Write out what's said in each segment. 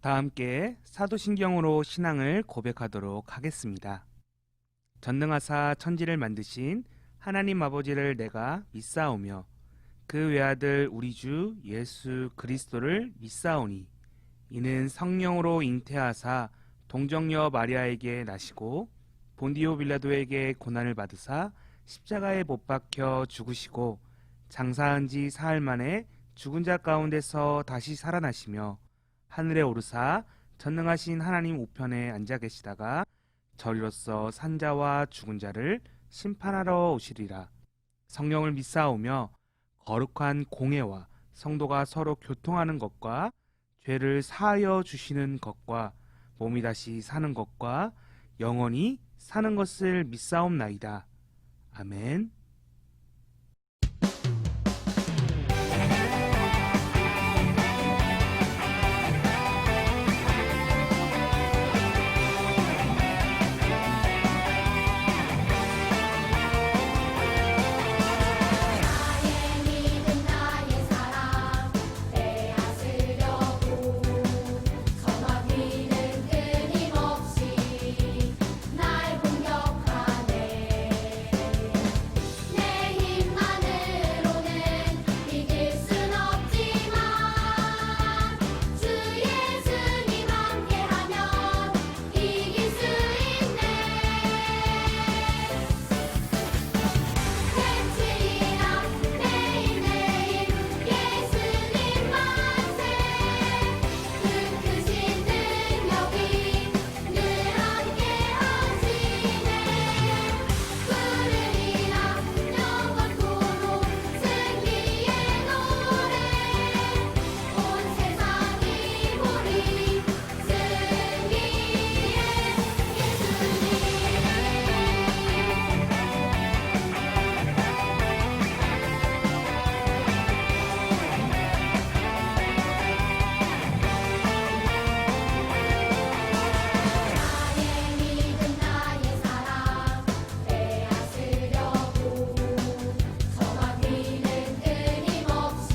다 함께 사도신경으로 신앙을 고백하도록 하겠습니다. 전능하사 천지를 만드신 하나님 아버지를 내가 믿사오며 그 외아들 우리 주 예수 그리스도를 믿사오니 이는 성령으로 잉태하사 동정녀 마리아에게 나시고 본디오 빌라도에게 고난을 받으사 십자가에 못 박혀 죽으시고 장사한 지 사흘 만에 죽은 자 가운데서 다시 살아나시며 하늘에 오르사 전능하신 하나님 우편에 앉아 계시다가 저리로서 산자와 죽은 자를 심판하러 오시리라. 성령을 믿사오며 거룩한 공회와 성도가 서로 교통하는 것과 죄를 사하여 주시는 것과 몸이 다시 사는 것과 영원히 사는 것을 믿사옵나이다. 아멘. 나의 믿음 나의 사랑 빼앗으려고 서막이는 끊임없이 날 공격하네. 내 힘만으로는 이길 순 없지만 주 예수님 함께하면 이길 수 있네. 외치리라 매일매일 예수님 만세. 그 크신 능력이 늘 함께 하시네. 부르리라 영원토록 승리의 노래. 온 세상이 보리 승리의 나의 믿음 나의 사랑 빼앗으려고 서막이는 끊임없이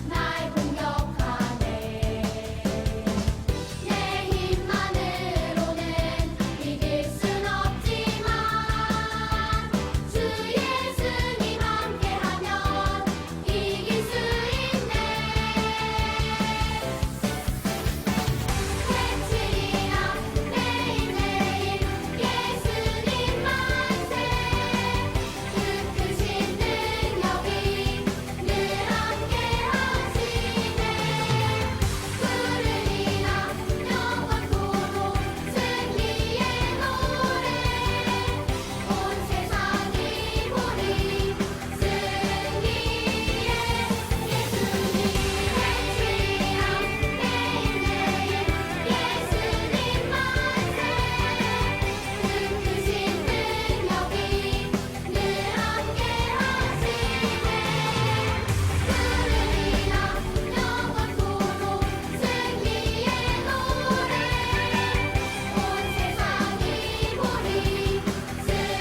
날 공격하네. 내 힘만으로는 이길 순 없지만 주 예수님 함께하면 이길 수 있네. 외치리라 매일매일 예수님 만세. 그 크신 능력이 늘 함께 하시네. 부르리라 영원토록 승리의 노래. 온 세상이 보리 승리의 예수님. 외치리라 매일매일 예수님 만세. 그 크신 능력이 늘 함께 하시네. 부르리라 영원토록 승리의 노래. 온 세상이 보리 승리의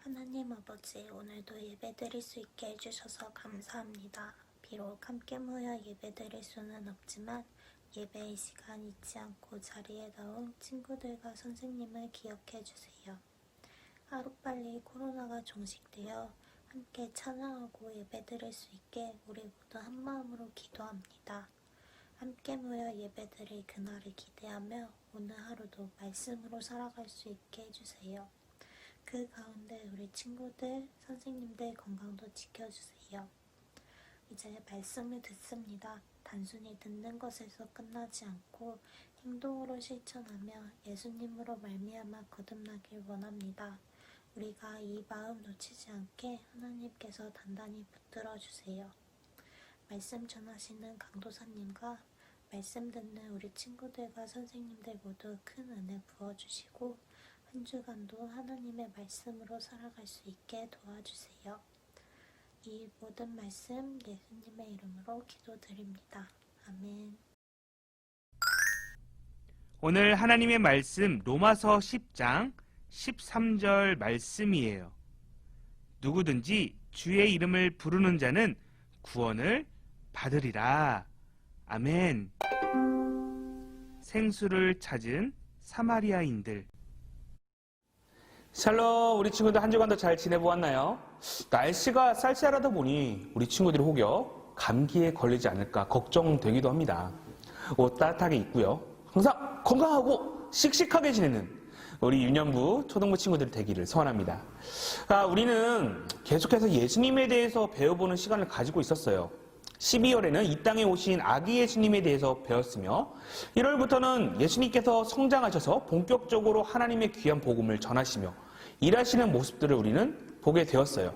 하나님 아버지, 오늘도 예배드릴 수 있게 해주셔서 감사합니다. 비록 함께 모여 예배드릴 수는 없지만 예배의 시간 잊지 않고 자리에 나온 친구들과 선생님을 기억해 주세요. 하루빨리 코로나가 종식되어 함께 찬양하고 예배드릴 수 있게 우리 모두 한마음으로 기도합니다. 함께 모여 예배드릴 그날을 기대하며 오늘 하루도 말씀으로 살아갈 수 있게 해주세요. 그 가운데 우리 친구들, 선생님들 건강도 지켜주세요. 이제 말씀을 듣습니다. 단순히 듣는 것에서 끝나지 않고 행동으로 실천하며 예수님으로 말미암아 거듭나길 원합니다. 우리가 이 마음 놓치지 않게 하나님께서 단단히 붙들어 주세요. 말씀 전하시는 강도사님과 말씀 듣는 우리 친구들과 선생님들 모두 큰 은혜 부어주시고 한 주간도 하나님의 말씀으로 살아갈 수 있게 도와주세요. 이 모든 말씀 예수님의 이름으로 기도드립니다. 아멘. 오늘 하나님의 말씀 로마서 10장 13절 말씀이에요. 누구든지 주의 이름을 부르는 자는 구원을 받으리라. 아멘. 생수를 찾은 사마리아인들. 샬롬, 우리 친구들 한 주간도 잘 지내보았나요? 날씨가 쌀쌀하다 보니 우리 친구들이 혹여 감기에 걸리지 않을까 걱정되기도 합니다. 옷 따뜻하게 입고요. 항상 건강하고 씩씩하게 지내는 우리 유년부, 초등부 친구들 되기를 소원합니다. 우리는 계속해서 예수님에 대해서 배워보는 시간을 가지고 있었어요. 12월에는 이 땅에 오신 아기 예수님에 대해서 배웠으며 1월부터는 예수님께서 성장하셔서 본격적으로 하나님의 귀한 복음을 전하시며 일하시는 모습들을 우리는 보게 되었어요.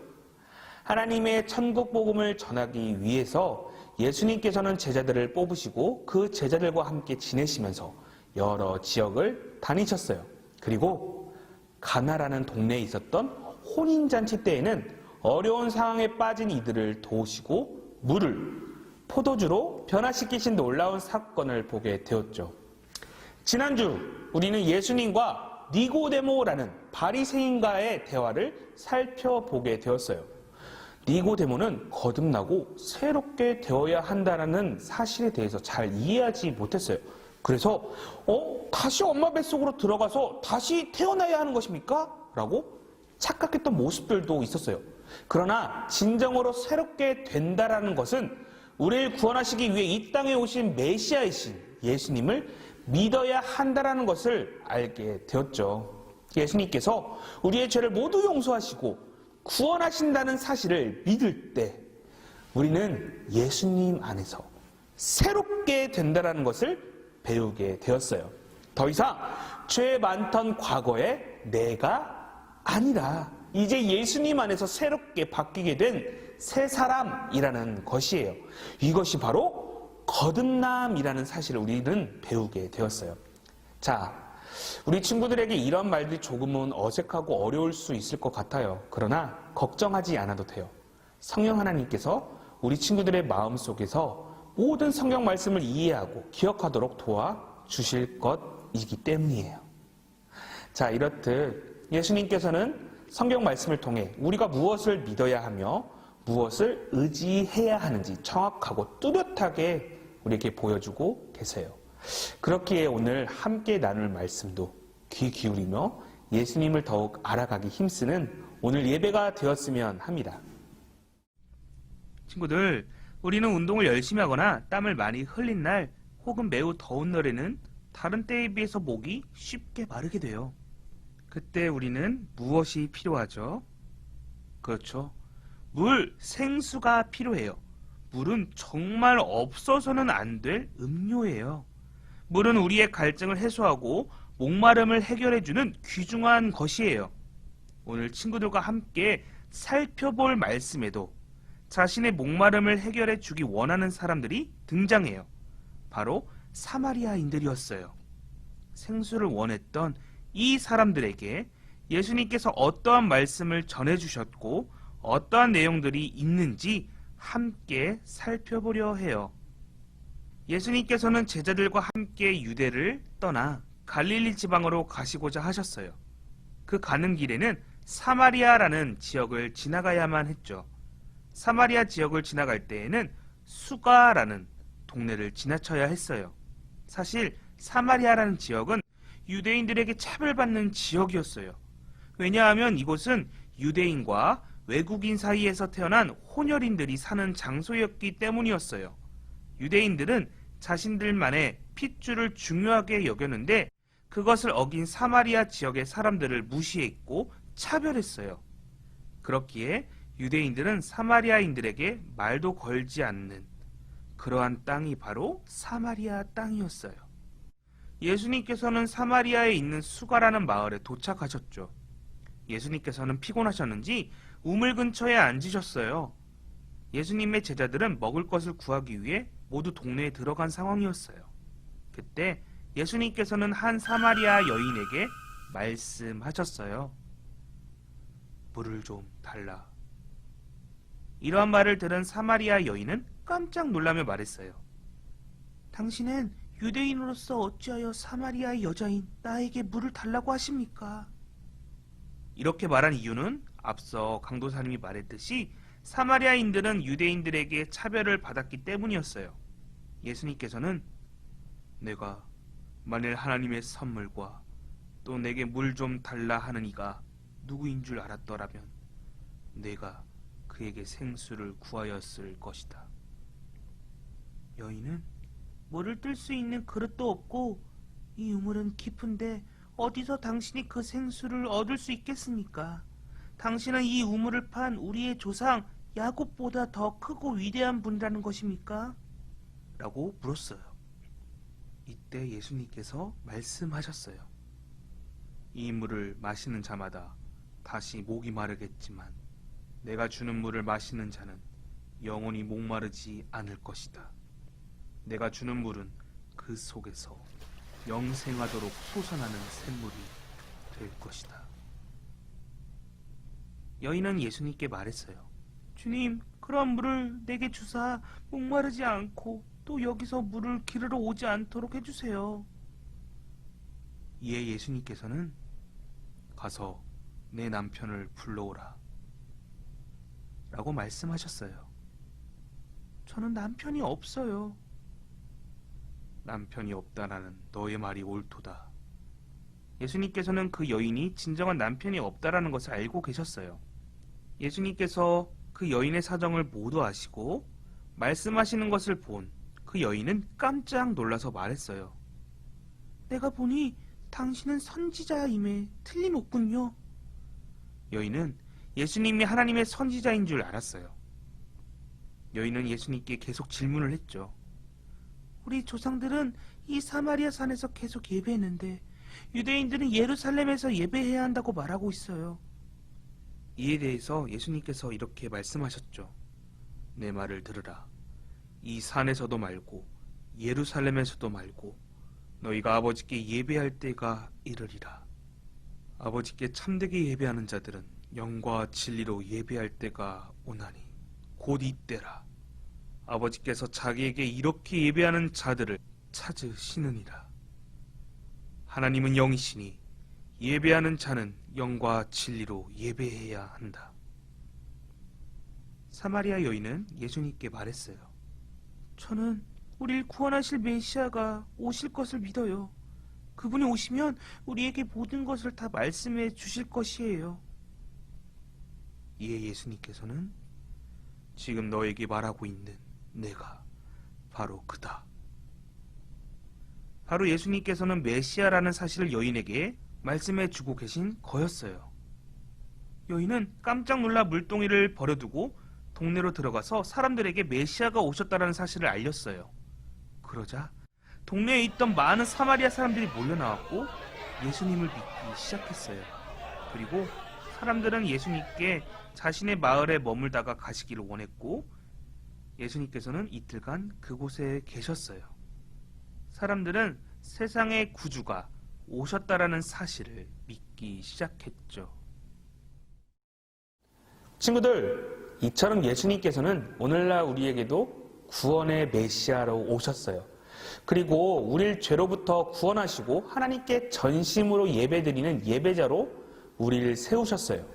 하나님의 천국 복음을 전하기 위해서 예수님께서는 제자들을 뽑으시고 그 제자들과 함께 지내시면서 여러 지역을 다니셨어요. 그리고 가나라는 동네에 있었던 혼인잔치 때에는 어려운 상황에 빠진 이들을 도우시고 물을 포도주로 변화시키신 놀라운 사건을 보게 되었죠. 지난주 우리는 예수님과 니고데모라는 바리새인과의 대화를 살펴보게 되었어요. 니고데모는 거듭나고 새롭게 되어야 한다는 사실에 대해서 잘 이해하지 못했어요. 그래서 다시 엄마 뱃속으로 들어가서 다시 태어나야 하는 것입니까? 라고 착각했던 모습들도 있었어요. 그러나 진정으로 새롭게 된다라는 것은 우리를 구원하시기 위해 이 땅에 오신 메시아이신 예수님을 믿어야 한다라는 것을 알게 되었죠. 예수님께서 우리의 죄를 모두 용서하시고 구원하신다는 사실을 믿을 때 우리는 예수님 안에서 새롭게 된다라는 것을 배우게 되었어요. 더 이상 죄 많던 과거의 내가 아니라 이제 예수님 안에서 새롭게 바뀌게 된 새 사람이라는 것이에요. 이것이 바로 거듭남이라는 사실을 우리는 배우게 되었어요. 자, 우리 친구들에게 이런 말들이 조금은 어색하고 어려울 수 있을 것 같아요. 그러나 걱정하지 않아도 돼요. 성령 하나님께서 우리 친구들의 마음속에서 모든 성경 말씀을 이해하고 기억하도록 도와주실 것이기 때문이에요. 자, 이렇듯 예수님께서는 성경 말씀을 통해 우리가 무엇을 믿어야 하며 무엇을 의지해야 하는지 정확하고 뚜렷하게 우리에게 보여주고 계세요. 그렇기에 오늘 함께 나눌 말씀도 귀 기울이며 예수님을 더욱 알아가기 힘쓰는 오늘 예배가 되었으면 합니다. 친구들, 우리는 운동을 열심히 하거나 땀을 많이 흘린 날 혹은 매우 더운 날에는 다른 때에 비해서 목이 쉽게 마르게 돼요. 그때 우리는 무엇이 필요하죠? 그렇죠. 물, 생수가 필요해요. 물은 정말 없어서는 안 될 음료예요. 물은 우리의 갈증을 해소하고 목마름을 해결해주는 귀중한 것이에요. 오늘 친구들과 함께 살펴볼 말씀에도 자신의 목마름을 해결해 주기 원하는 사람들이 등장해요. 바로 사마리아인들이었어요. 생수를 원했던 이 사람들에게 예수님께서 어떠한 말씀을 전해주셨고 어떠한 내용들이 있는지 함께 살펴보려 해요. 예수님께서는 제자들과 함께 유대를 떠나 갈릴리 지방으로 가시고자 하셨어요. 그 가는 길에는 사마리아라는 지역을 지나가야만 했죠. 사마리아 지역을 지나갈 때에는 수가라는 동네를 지나쳐야 했어요. 사실 사마리아라는 지역은 유대인들에게 차별받는 지역이었어요. 왜냐하면 이곳은 유대인과 외국인 사이에서 태어난 혼혈인들이 사는 장소였기 때문이었어요. 유대인들은 자신들만의 핏줄을 중요하게 여겼는데 그것을 어긴 사마리아 지역의 사람들을 무시했고 차별했어요. 그렇기에 유대인들은 사마리아인들에게 말도 걸지 않는 그러한 땅이 바로 사마리아 땅이었어요. 예수님께서는 사마리아에 있는 수가라는 마을에 도착하셨죠. 예수님께서는 피곤하셨는지 우물 근처에 앉으셨어요. 예수님의 제자들은 먹을 것을 구하기 위해 모두 동네에 들어간 상황이었어요. 그때 예수님께서는 한 사마리아 여인에게 말씀하셨어요. 물을 좀 달라. 이러한 말을 들은 사마리아 여인은 깜짝 놀라며 말했어요. 당신은 유대인으로서 어찌하여 사마리아의 여자인 나에게 물을 달라고 하십니까? 이렇게 말한 이유는 앞서 강도사님이 말했듯이 사마리아인들은 유대인들에게 차별을 받았기 때문이었어요. 예수님께서는 내가 만일 하나님의 선물과 또 내게 물 좀 달라 하는 이가 누구인 줄 알았더라면 내가 그에게 생수를 구하였을 것이다. 여인은 물을 뜰 수 있는 그릇도 없고 이 우물은 깊은데 어디서 당신이 그 생수를 얻을 수 있겠습니까? 당신은 이 우물을 판 우리의 조상 야곱보다 더 크고 위대한 분이라는 것입니까? 라고 물었어요. 이때 예수님께서 말씀하셨어요. 이 물을 마시는 자마다 다시 목이 마르겠지만 내가 주는 물을 마시는 자는 영원히 목마르지 않을 것이다. 내가 주는 물은 그 속에서 영생하도록 솟아나는 샘물이 될 것이다. 여인은 예수님께 말했어요. 주님, 그런 물을 내게 주사 목마르지 않고 또 여기서 물을 기르러 오지 않도록 해주세요. 이에 예수님께서는 가서 내 남편을 불러오라 라고 말씀하셨어요. 저는 남편이 없어요. 남편이 없다라는 너의 말이 옳도다. 예수님께서는 그 여인이 진정한 남편이 없다라는 것을 알고 계셨어요. 예수님께서 그 여인의 사정을 모두 아시고 말씀하시는 것을 본 그 여인은 깜짝 놀라서 말했어요. 내가 보니 당신은 선지자임에 틀림없군요. 여인은 예수님이 하나님의 선지자인 줄 알았어요. 여인은 예수님께 계속 질문을 했죠. 우리 조상들은 이 사마리아 산에서 계속 예배했는데 유대인들은 예루살렘에서 예배해야 한다고 말하고 있어요. 이에 대해서 예수님께서 이렇게 말씀하셨죠. 내 말을 들으라. 이 산에서도 말고 예루살렘에서도 말고 너희가 아버지께 예배할 때가 이르리라. 아버지께 참되게 예배하는 자들은 영과 진리로 예배할 때가 오나니 곧 이때라. 아버지께서 자기에게 이렇게 예배하는 자들을 찾으시느니라. 하나님은 영이시니 예배하는 자는 영과 진리로 예배해야 한다. 사마리아 여인은 예수님께 말했어요. 저는 우리를 구원하실 메시아가 오실 것을 믿어요. 그분이 오시면 우리에게 모든 것을 다 말씀해 주실 것이에요. 이에 예수님께서는 지금 너에게 말하고 있는 내가 바로 그다. 바로 예수님께서는 메시아라는 사실을 여인에게 말씀해 주고 계신 거였어요. 여인은 깜짝 놀라 물동이를 버려두고 동네로 들어가서 사람들에게 메시아가 오셨다는 사실을 알렸어요. 그러자 동네에 있던 많은 사마리아 사람들이 몰려나왔고 예수님을 믿기 시작했어요. 그리고 사람들은 예수님께 자신의 마을에 머물다가 가시기를 원했고 예수님께서는 이틀간 그곳에 계셨어요. 사람들은 세상의 구주가 오셨다라는 사실을 믿기 시작했죠. 친구들, 이처럼 예수님께서는 오늘날 우리에게도 구원의 메시아로 오셨어요. 그리고 우리를 죄로부터 구원하시고 하나님께 전심으로 예배드리는 예배자로 우리를 세우셨어요.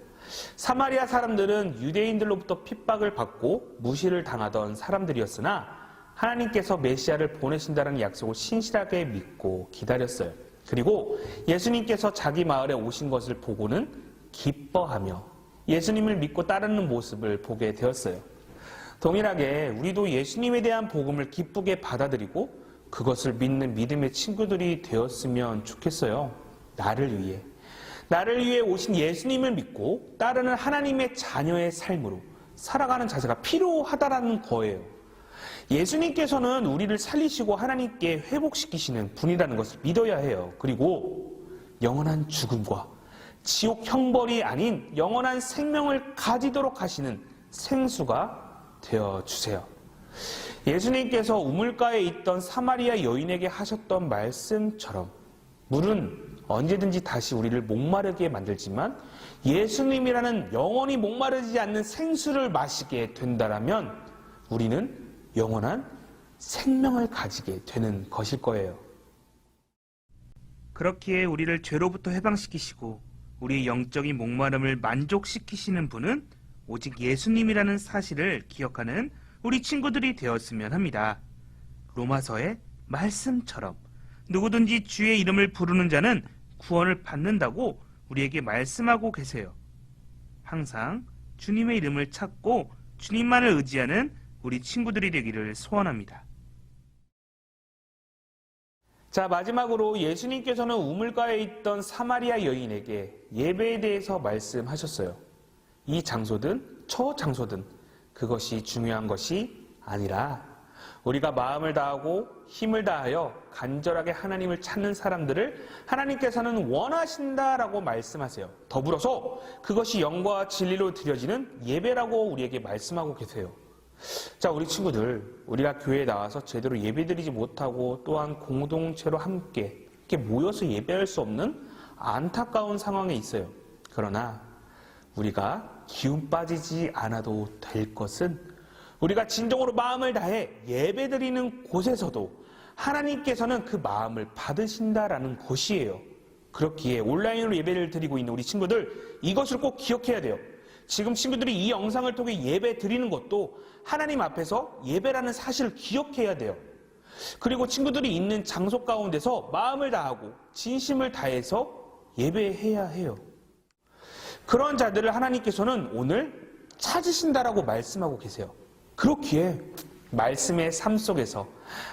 사마리아 사람들은 유대인들로부터 핍박을 받고 무시를 당하던 사람들이었으나 하나님께서 메시아를 보내신다는 약속을 신실하게 믿고 기다렸어요. 그리고 예수님께서 자기 마을에 오신 것을 보고는 기뻐하며 예수님을 믿고 따르는 모습을 보게 되었어요. 동일하게 우리도 예수님에 대한 복음을 기쁘게 받아들이고 그것을 믿는 믿음의 친구들이 되었으면 좋겠어요. 나를 위해 오신 예수님을 믿고 따르는 하나님의 자녀의 삶으로 살아가는 자세가 필요하다라는 거예요. 예수님께서는 우리를 살리시고 하나님께 회복시키시는 분이라는 것을 믿어야 해요. 그리고 영원한 죽음과 지옥 형벌이 아닌 영원한 생명을 가지도록 하시는 생수가 되어 주세요. 예수님께서 우물가에 있던 사마리아 여인에게 하셨던 말씀처럼 물은 언제든지 다시 우리를 목마르게 만들지만 예수님이라는 영원히 목마르지 않는 생수를 마시게 된다라면 우리는 영원한 생명을 가지게 되는 것일 거예요. 그렇기에 우리를 죄로부터 해방시키시고 우리의 영적인 목마름을 만족시키시는 분은 오직 예수님이라는 사실을 기억하는 우리 친구들이 되었으면 합니다. 로마서의 말씀처럼 누구든지 주의 이름을 부르는 자는 구원을 받는다고 우리에게 말씀하고 계세요. 항상 주님의 이름을 찾고 주님만을 의지하는 우리 친구들이 되기를 소원합니다. 자, 마지막으로 예수님께서는 우물가에 있던 사마리아 여인에게 예배에 대해서 말씀하셨어요. 이 장소든 저 장소든 그것이 중요한 것이 아니라 우리가 마음을 다하고 힘을 다하여 간절하게 하나님을 찾는 사람들을 하나님께서는 원하신다라고 말씀하세요. 더불어서 그것이 영과 진리로 드려지는 예배라고 우리에게 말씀하고 계세요. 자, 우리 친구들, 우리가 교회에 나와서 제대로 예배드리지 못하고 또한 공동체로 함께 이렇게 모여서 예배할 수 없는 안타까운 상황에 있어요. 그러나 우리가 기운 빠지지 않아도 될 것은 우리가 진정으로 마음을 다해 예배드리는 곳에서도 하나님께서는 그 마음을 받으신다라는 것이에요. 그렇기에 온라인으로 예배를 드리고 있는 우리 친구들, 이것을 꼭 기억해야 돼요. 지금 친구들이 이 영상을 통해 예배 드리는 것도 하나님 앞에서 예배라는 사실을 기억해야 돼요. 그리고 친구들이 있는 장소 가운데서 마음을 다하고 진심을 다해서 예배해야 해요. 그런 자들을 하나님께서는 오늘 찾으신다라고 말씀하고 계세요. 그렇기에 말씀의 삶 속에서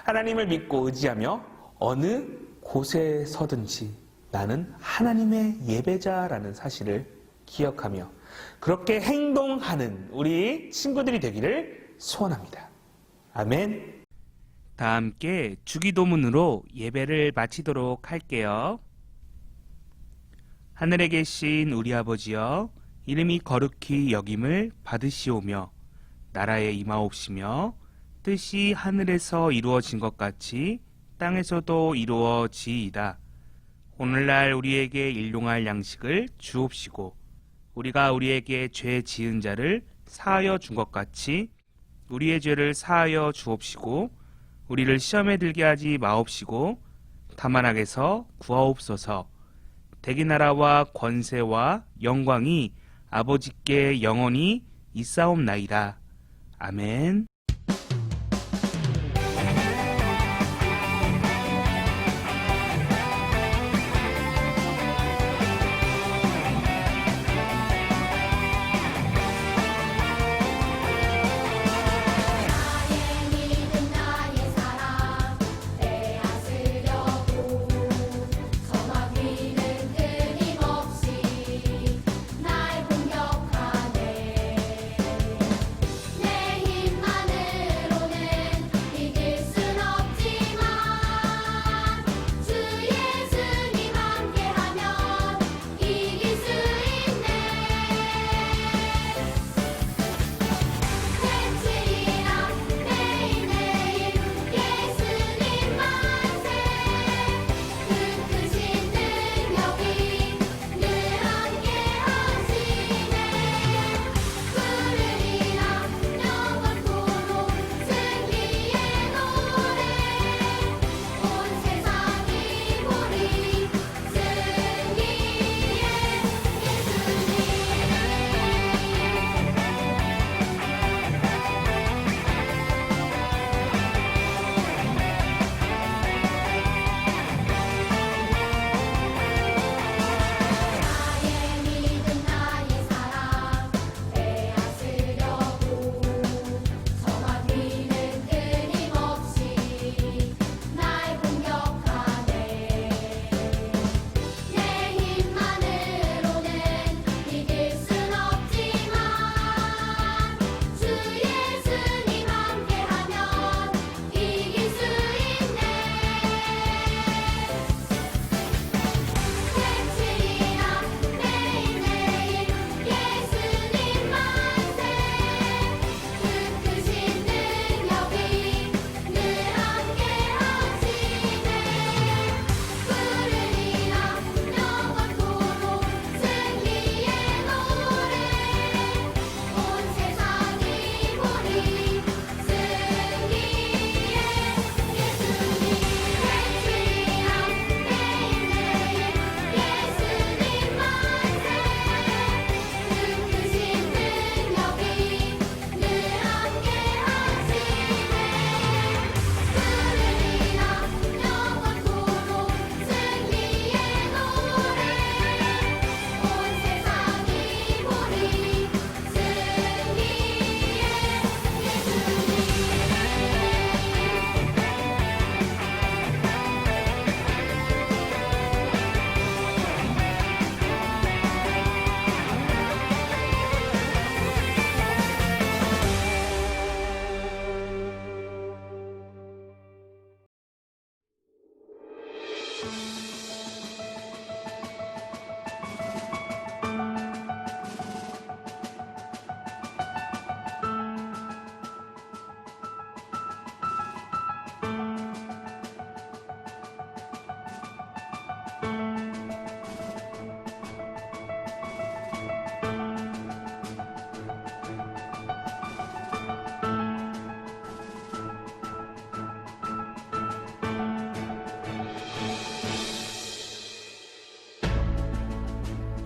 하나님을 믿고 의지하며 어느 곳에 서든지 나는 하나님의 예배자라는 사실을 기억하며 그렇게 행동하는 우리 친구들이 되기를 소원합니다. 아멘. 다 함께 주기도문으로 예배를 마치도록 할게요. 하늘에 계신 우리 아버지여, 이름이 거룩히 여김을 받으시오며 나라에 임하옵시며 뜻이 하늘에서 이루어진 것 같이 땅에서도 이루어지이다. 오늘날 우리에게 일용할 양식을 주옵시고 우리가 우리에게 죄 지은 자를 사하여 준 것 같이 우리의 죄를 사하여 주옵시고 우리를 시험에 들게 하지 마옵시고 다만 악에서 구하옵소서. 대기 나라와 권세와 영광이 아버지께 영원히 있사옵나이다. 아멘. 나의 믿음 나의 사랑 빼앗으려고 소망이는 끊임없이 날 공격하네. 내 힘만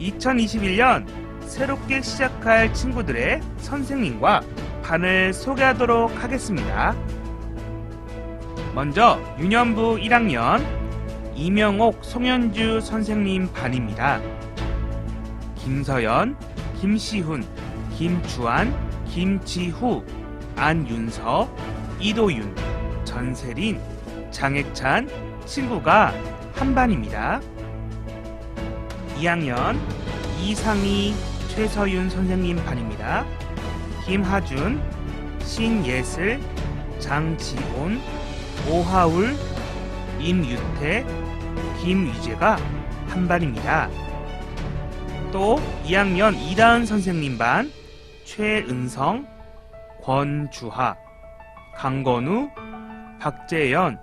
2021년 새롭게 시작할 친구들의 선생님과 반을 소개하도록 하겠습니다. 먼저 유년부 1학년 이명옥 송현주 선생님 반입니다. 김서연, 김시훈, 김주한, 김지후, 안윤서, 이도윤, 전세린, 장액찬 친구가 한 반입니다. 2학년 이상희, 최서윤 선생님 반입니다. 김하준, 신예슬, 장지온, 오하울, 임유태, 김유재가 한 반입니다. 또 2학년 이다은 선생님 반 최은성, 권주하, 강건우, 박재현,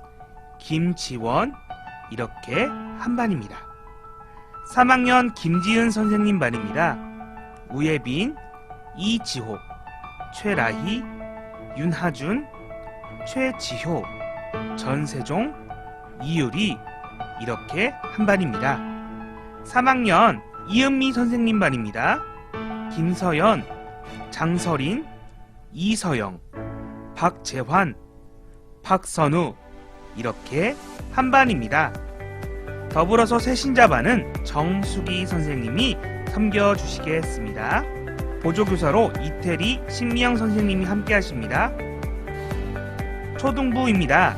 김지원 이렇게 한 반입니다. 3학년 김지은 선생님 반입니다. 우예빈, 이지호, 최라희, 윤하준, 최지효, 전세종, 이유리 이렇게 한 반입니다. 3학년 이은미 선생님 반입니다. 김서연, 장설인, 이서영, 박재환, 박선우 이렇게 한 반입니다. 더불어서 새신자반은 정수기 선생님이 섬겨주시겠습니다. 보조교사로 이태리, 신미영 선생님이 함께 하십니다. 초등부입니다.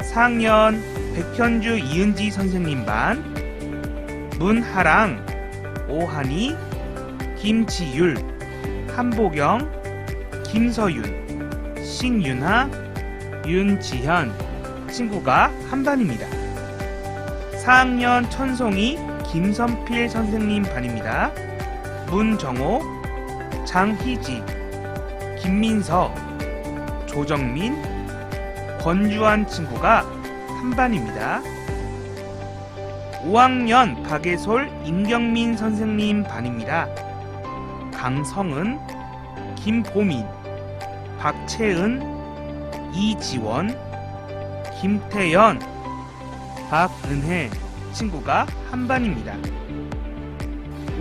4학년 백현주, 이은지 선생님 반 문하랑, 오한이, 김지율, 한보경, 김서윤, 신윤하, 윤지현 친구가 한 반입니다. 4학년 천송이, 김선필 선생님 반입니다. 문정호, 장희지, 김민서, 조정민, 권주한 친구가 한 반입니다. 5학년 박예솔, 임경민 선생님 반입니다. 강성은, 김보민, 박채은, 이지원, 김태연, 박은혜 친구가 한 반입니다.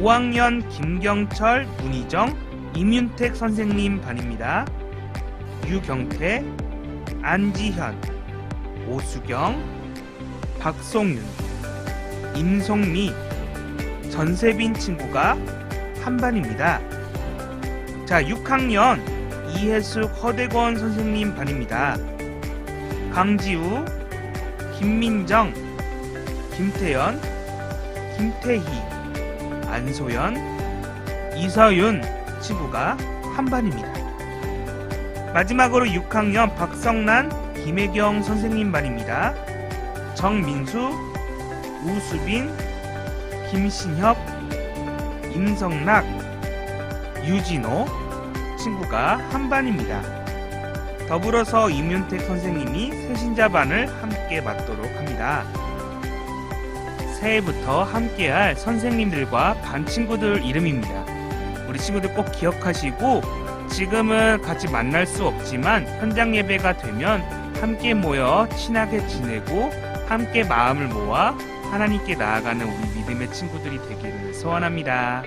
5학년 김경철, 문희정, 임윤택 선생님 반입니다. 유경태, 안지현, 오수경, 박송윤, 임송미, 전세빈 친구가 한 반입니다. 자, 6학년 이혜숙, 허대권 선생님 반입니다. 강지우, 김민정, 김태연, 김태희, 안소연, 이서윤 친구가 한 반입니다. 마지막으로 6학년 박성란, 김혜경 선생님 반입니다. 정민수, 우수빈, 김신혁, 임성락, 유진호 친구가 한 반입니다. 더불어서 임윤택 선생님이 새신자반을 함께 맡도록 합니다. 새해부터 함께할 선생님들과 반 친구들 이름입니다. 우리 친구들 꼭 기억하시고 지금은 같이 만날 수 없지만 현장 예배가 되면 함께 모여 친하게 지내고 함께 마음을 모아 하나님께 나아가는 우리 믿음의 친구들이 되기를 소원합니다.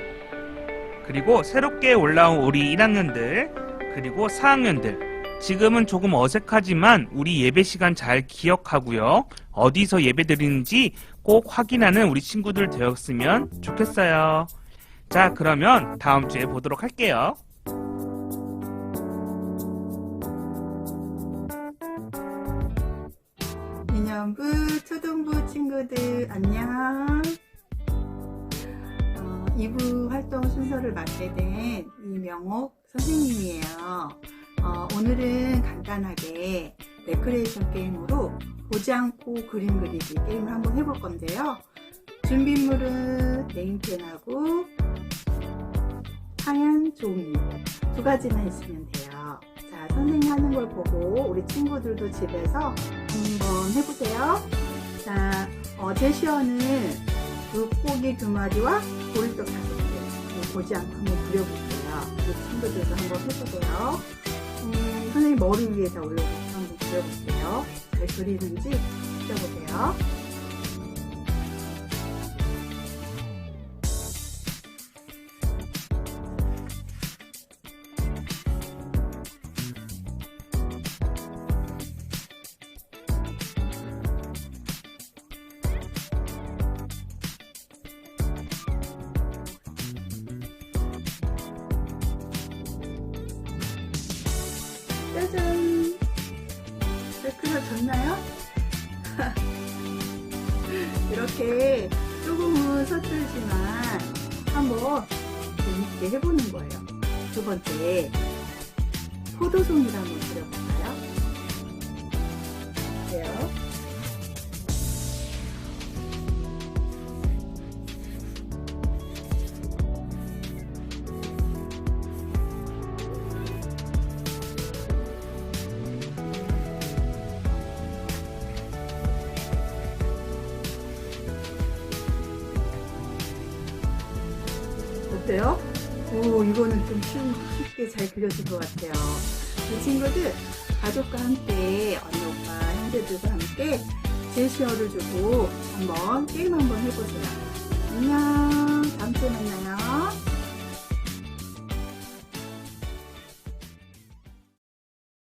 그리고 새롭게 올라온 우리 1학년들 그리고 4학년들 지금은 조금 어색하지만 우리 예배 시간 잘 기억하고요. 어디서 예배 드리는지 꼭 확인하는 우리 친구들 되었으면 좋겠어요. 자, 그러면 다음 주에 보도록 할게요. 유년부, 초등부 친구들 안녕. 2부 활동 순서를 맡게 된 이명옥 선생님이에요. 오늘은 간단하게 레크레이션 게임으로 보지 않고 그림 그리기 게임을 한번 해볼 건데요. 준비물은 네임펜하고 하얀 종이 두 가지만 있으면 돼요. 자, 선생님 하는 걸 보고 우리 친구들도 집에서 한번 해보세요. 자, 제시어는 물고기 2마리와 고리톱 5개 보지 않고 한번 그려볼게요. 우리 친구들도 한번 해보세요. 선생님 머리 위에다 올려서 한번 그려볼게요. 잘 그리는지 지켜보세요. 짜잔. 네, 그려졌나요? 이렇게 조금은 서툴지만 한번 재밌게 해보는 거예요. 두 번째, 포도송이를 한번 그려볼까요? 어때요? 어때요? 오, 이거는 좀 쉽게 잘 그려진 것 같아요. 이 친구들 가족과 함께 언니, 오빠, 형제들과 함께 제시어를 주고 한번 게임 한번 해보세요. 안녕. 다음 주에 만나요.